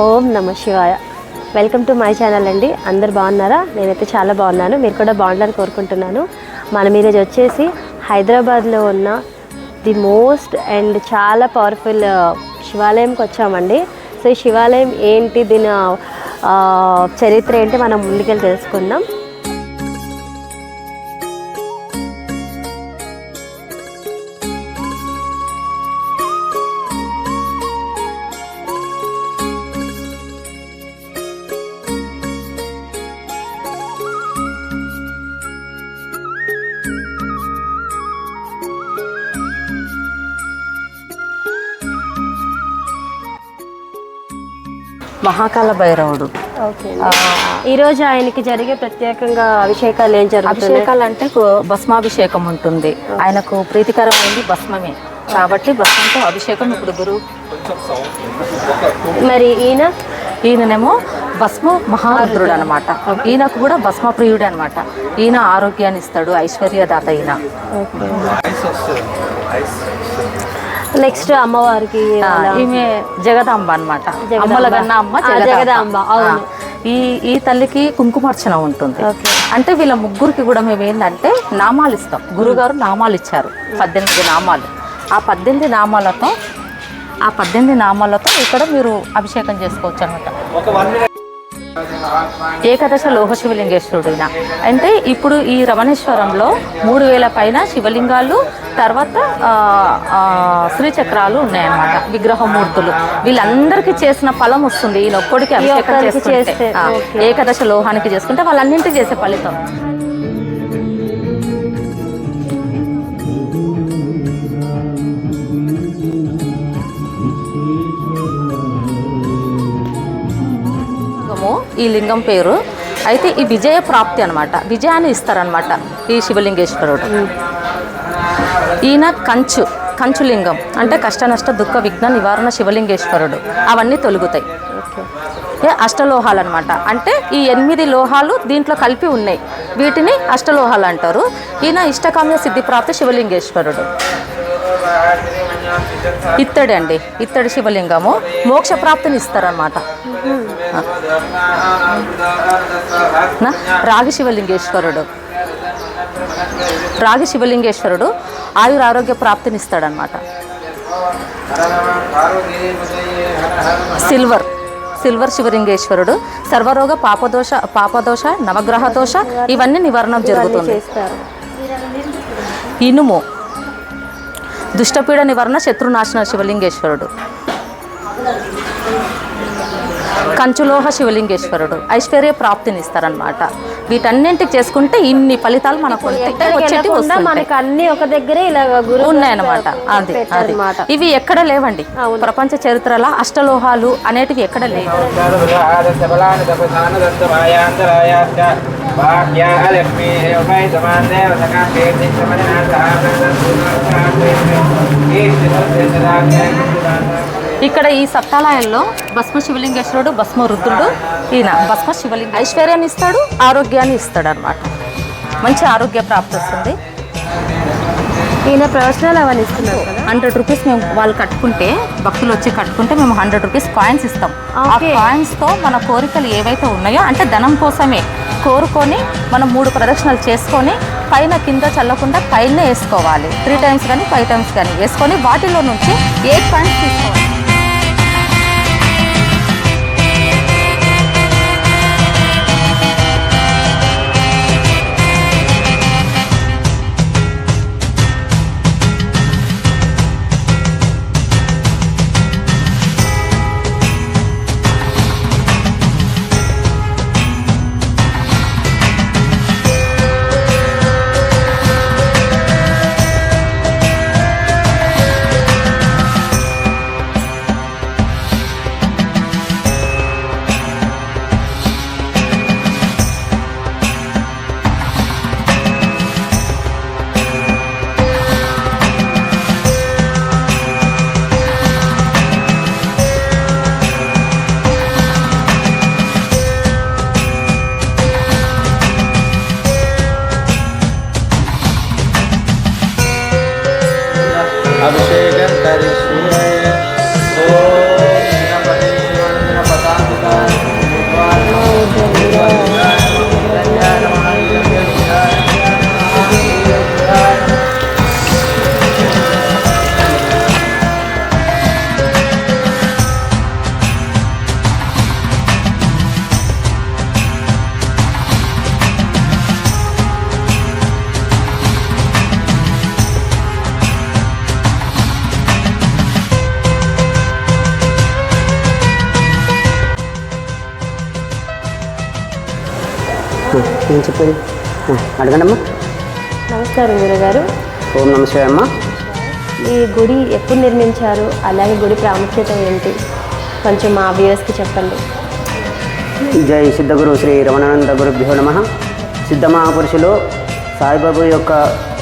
ఓం నమ శివాయ. Welcome to my channel అండి. అందరు బాగున్నారా? నేనైతే చాలా బాగున్నాను. మీరు కూడా బాగుండాలని కోరుకుంటున్నాను. మనం ఈరోజు వచ్చేసి హైదరాబాద్లో ఉన్న ది మోస్ట్ అండ్ చాలా పవర్ఫుల్ శివాలయంకి వచ్చామండి. సో ఈ శివాలయం ఏంటి, దీని చరిత్ర ఏంటి మనం ముందుకెళ్ళి తెలుసుకుందాం. మహాకాల భైరవుడు. ఓకే, ఈరోజు ఆయనకి జరిగే ప్రత్యేకంగా అభిషేకాలు ఏం జరుగుతాయి? అభిషేకాలు అంటే భస్మాభిషేకం ఉంటుంది. ఆయనకు ప్రీతికరమైంది భస్మమే కాబట్టి భస్మంతో అభిషేకం ఇప్పుడు గురువు. మరి ఈయననేమో భస్మ మహారుద్రుడు అనమాట. ఈయనకు కూడా భస్మ ప్రియుడు అనమాట. ఈయన ఆరోగ్యాన్ని ఇస్తాడు, ఐశ్వర్యదాత ఈయన. నెక్స్ట్ అమ్మవారికి ఈమె జగదాంబ అనమాట. అమ్మల కన్నా అమ్మ జగదాంబ. ఈ తల్లికి కుంకుమార్చన ఉంటుంది. అంటే వీళ్ళ ముగ్గురికి కూడా మేము ఏంటంటే నామాలు ఇస్తాం. గురుగారు నామాలు ఇచ్చారు, 18 నామాలు. ఆ 18 నామాలతో ఇక్కడ మీరు అభిషేకం చేసుకోవచ్చు అనమాట. ఏకదశ లోహ శివలింగేశ్వరుడు. అంటే ఇప్పుడు ఈ రమణేశ్వరంలో 3000 పైన శివలింగాలు, తర్వాత శ్రీచక్రాలు ఉన్నాయన్నమాట, విగ్రహమూర్తులు. వీళ్ళందరికీ చేసిన ఫలం వస్తుంది. ఈయన ఒక్కడికి అభిషేకం చేసుకుంటే, ఏకదశ లోహానికి చేసుకుంటే వాళ్ళన్నింటికి చేసే ఫలితం. ఈ లింగం పేరు అయితే ఈ విజయ ప్రాప్తి అనమాట. విజయాన్ని ఇస్తారనమాట ఈ శివలింగేశ్వరుడు. ఈయన కంచు లింగం అంటే కష్ట నష్ట దుఃఖ విఘ్న నివారణ శివలింగేశ్వరుడు. అవన్నీ తొలుగుతాయి. అష్టలోహాలు అనమాట. అంటే ఈ 8 లోహాలు దీంట్లో కలిపి ఉన్నాయి. వీటిని అష్టలోహాలు అంటారు. ఈయన ఇష్టకామ్య సిద్ధి ప్రాప్తి శివలింగేశ్వరుడు. ఇత్తడి శివలింగము మోక్ష ప్రాప్తిని ఇస్తారనమాట. రాగి శివలింగేశ్వరుడు ఆయురారోగ్య ప్రాప్తిని ఇస్తాడనమాట. సిల్వర్ శివలింగేశ్వరుడు సర్వరోగ పాపదోష నవగ్రహ దోష ఇవన్నీ నివారణ జరుగుతుంది. ఇనుము దుష్టపీడ నివారణ శత్రునాశన శివలింగేశ్వరుడు. కంచులోహ శివలింగేశ్వరుడు ఐశ్వర్య ప్రాప్తిని ఇస్తారనమాట. వీటన్నింటికి చేసుకుంటే ఇన్ని ఫలితాలు మనకు మనకి అన్ని ఒక దగ్గరే ఇలా ఉన్నాయన్నమాట. అది ఇవి ఎక్కడ లేవండి ప్రపంచ చరిత్రలో. అష్టలోహాలు అనేటివి ఎక్కడ లేవు. ఇక్కడ ఈ సప్తాలయంలో భస్మ శివలింగేశ్వరుడు, భస్మ రుద్రుడు. ఈయన భస్మ శివలింగ ఐశ్వర్యాన్ని ఇస్తాడు, ఆరోగ్యాన్ని ఇస్తాడు అనమాట. మంచి ఆరోగ్య ప్రాప్తి వస్తుంది. ఈయన ప్రవచనాలు అవన్నీ ఇస్తున్నారు కదా. 100 రూపీస్ మేము వాళ్ళు కట్టుకుంటే, భక్తులు వచ్చి కట్టుకుంటే మేము 100 రూపీస్ కాయిన్స్ ఇస్తాం. ఆ కాయిన్స్తో మన కోరికలు ఏవైతే ఉన్నాయో, అంటే ధనం కోసమే కోరుకొని మనం 3 ప్రదక్షిణలు చేసుకొని పైన కింద చల్లకుండా పైన వేసుకోవాలి. 3 టైమ్స్ కానీ 5 టైమ్స్ కానీ వేసుకొని వాటిలో నుంచి 8 కాయిన్స్ తీసుకోవాలి. अभिषेकं करिष्ये। ओम गणपते ఏం చెప్పేది అడగండమ్మా. నమస్కారం గురుగారు. ఓం నమ శివాయ అమ్మ. ఈ గుడి ఎప్పుడు నిర్మించారు, అలాగే గుడి ప్రాముఖ్యత ఏంటి కొంచెం మా వ్యూవర్స్కి చెప్పండి. జై సిద్ధగురు శ్రీ రమణానంద గురుభ్యో నమః. సిద్ధ మహాపురుషులు సాయిబాబు యొక్క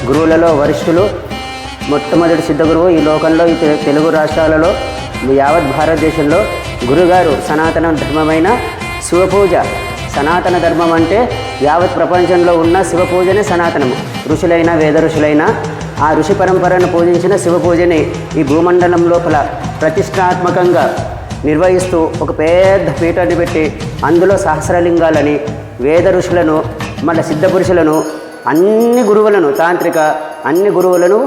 గురువులలో వరిష్ఠులు. మొట్టమొదటి సిద్ధ గురువు ఈ లోకంలో, ఈ తెలుగు రాష్ట్రాలలో, యావత్ భారతదేశంలో గురుగారు సనాతన ధర్మమైన శివపూజ. సనాతన ధర్మం అంటే యావత్ ప్రపంచంలో ఉన్న శివపూజనే సనాతనము. ఋషులైన వేద ఋషులైన ఆ ఋషి పరంపరను పూజించిన శివపూజని ఈ భూమండలం లోపల ప్రతిష్టాత్మకంగా నిర్వహిస్తూ ఒక పెద్ద పీఠాన్ని పెట్టి అందులో సహస్రలింగాలని, వేద ఋషులను, మళ్ళీ సిద్ధపురుషులను, అన్ని గురువులను, తాంత్రిక అన్ని గురువులను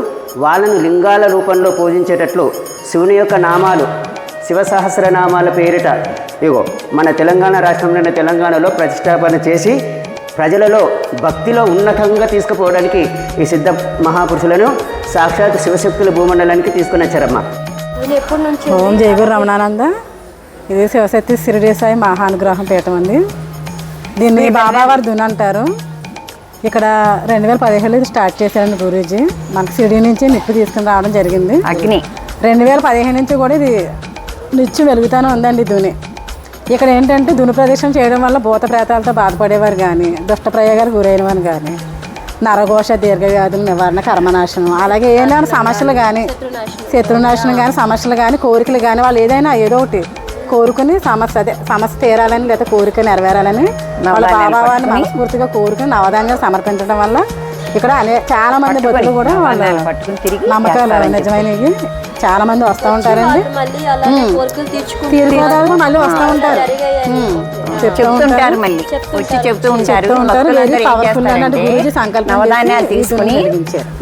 వాళ్ళను లింగాల రూపంలో పూజించేటట్లు శివుని యొక్క నామాలు, శివ సహస్రనామాల పేరిట ఇగో మన తెలంగాణ రాష్ట్రంలోని తెలంగాణలో ప్రతిష్టాపన చేసి ప్రజలలో భక్తిలో ఉన్నతంగా తీసుకుపోవడానికి ఈ సిద్ధ మహాపురుషులను సాక్షాత్ శివశక్తుల భూమండలానికి తీసుకుని వచ్చారమ్మా. ఎప్పటి నుంచి? ఓం జయగురు రమణానంద. ఇది శివశక్తి షిరిడి సాయి మహానుగ్రహం పీఠం ఉంది. దీన్ని బాబావారి దుని అంటారు. ఇక్కడ 2017లో ఇది స్టార్ట్ చేశారండి గురూజీ. మనకి షిరిడి నుంచి నిప్పు తీసుకుని రావడం జరిగింది. అగ్ని 2015 నుంచి కూడా ఇది నిత్యం వెలుగుతూనే ఉందండి దుని. ఇక్కడ ఏంటంటే దుని ప్రదక్షిణ చేయడం వల్ల భూత ప్రేతాలతో బాధపడేవారు కానీ, దుష్ట ప్రయోగాలు గురైన వారు కానీ, నరఘోష, దీర్ఘవ్యాధుల నివారణ, కర్మనాశనం, అలాగే ఏదైనా సమస్యలు కానీ, శత్రునాశనం కానీ, సమస్యలు కానీ, కోరికలు కానీ, వాళ్ళు ఏదైనా ఏదో ఒకటి కోరుకుని సమస్య తీరాలని లేదా కోరిక నెరవేరాలని వాళ్ళ బాబావారిని మనస్ఫూర్తిగా కోరుకుని నవధాన్యాలు సమర్పించడం వల్ల ఇక్కడ చాలా మంది భక్తులు కూడా వాళ్ళ నమ్మకాలు నిజమైనవి చాలా మంది వస్తూ ఉంటారండి. తీరుకోవడానికి మళ్ళీ వస్తూ ఉంటారు, చెప్తుంటారు, మళ్ళీ వచ్చి చెప్తూ ఉంటారు. నవధాన్యాలు తీసుకుని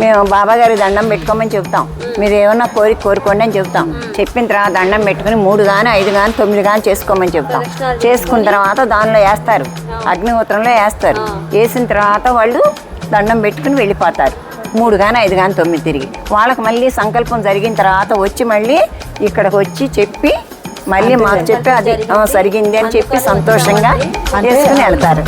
మేము బాబా గారి దండం పెట్టుకోమని చెప్తాం. మీరు ఏమన్నా కోరుకోండి అని చెప్తాం. చెప్పిన తర్వాత దండం పెట్టుకుని 3 కానీ 5 కానీ 9 కానీ చేసుకోమని చెప్తాం. చేసుకున్న తర్వాత దానిలో వేస్తారు, అగ్నిహోత్రంలో వేస్తారు. వేసిన తర్వాత వాళ్ళు దండం పెట్టుకుని వెళ్ళిపోతారు. 3 కానీ 5 కానీ 9 తిరిగి వాళ్ళకి మళ్ళీ సంకల్పం జరిగిన తర్వాత వచ్చి మళ్ళీ ఇక్కడికి వచ్చి చెప్పి మళ్ళీ మాకు చెప్పి అది జరిగింది అని చెప్పి సంతోషంగా చేసుకుని వెళ్తారు.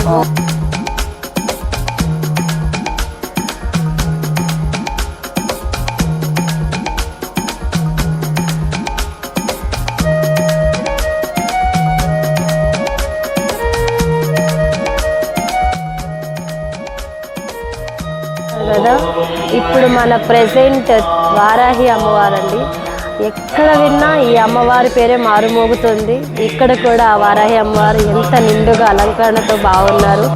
కదా ఇప్పుడు మన ప్రెసెంట్ వారాహి అమ్మవారండి. ఎక్కడ విన్నా ఈ అమ్మవారి పేరే మారుమోగుతుంది. ఇక్కడ కూడా ఆ వారాహి అమ్మవారు ఎంత నిండుగా అలంకరణతో బాగున్నారు.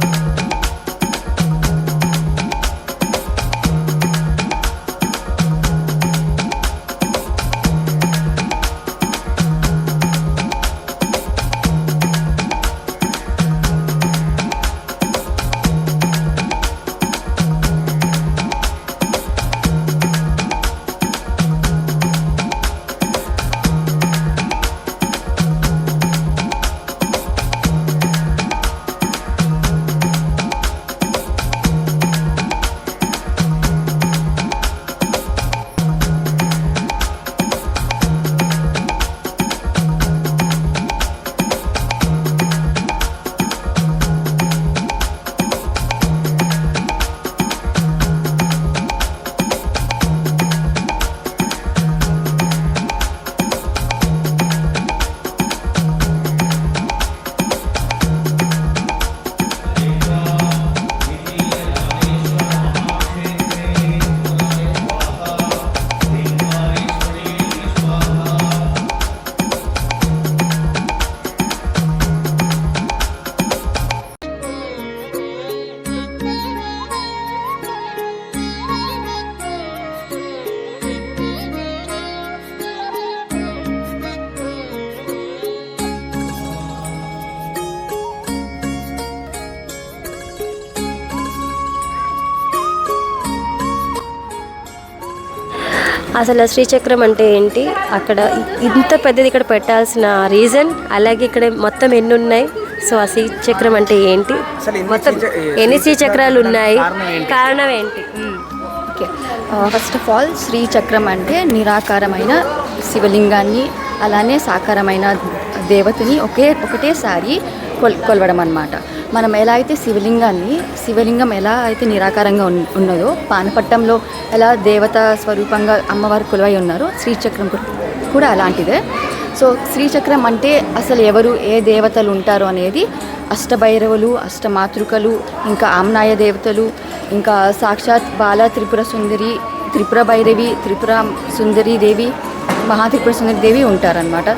అసలు శ్రీచక్రం అంటే ఏంటి, అక్కడ ఇంత పెద్దది ఇక్కడ పెట్టాల్సిన రీజన్, అలాగే ఇక్కడ మొత్తం ఎన్ని ఉన్నాయి, సో ఆ శ్రీచక్రం అంటే ఏంటి, మొత్తం ఎన్ని శ్రీచక్రాలు ఉన్నాయి, కారణం ఏంటి? ఓకే, ఫస్ట్ ఆఫ్ ఆల్ శ్రీచక్రం అంటే నిరాకారమైన శివలింగాన్ని అలానే సాకారమైన దేవతని ఒకటేసారి కొలవడం అన్నమాట. మనం ఎలా అయితే శివలింగం ఎలా అయితే నిరాకారంగా ఉన్నదో, పానపట్టంలో ఎలా దేవత స్వరూపంగా అమ్మవారు కొలువై ఉన్నారో, శ్రీచక్రం కూడా అలాంటిదే. సో శ్రీచక్రం అంటే అసలు ఎవరు, ఏ దేవతలు ఉంటారు అనేది అష్టభైరవులు, అష్టమాతృకలు, ఇంకా ఆమ్నాయ దేవతలు, ఇంకా సాక్షాత్ బాల త్రిపుర సుందరి, త్రిపుర భైరవి, త్రిపుర సుందరి దేవి, మహాత్రిపుర సుందరి దేవి ఉంటారనమాట.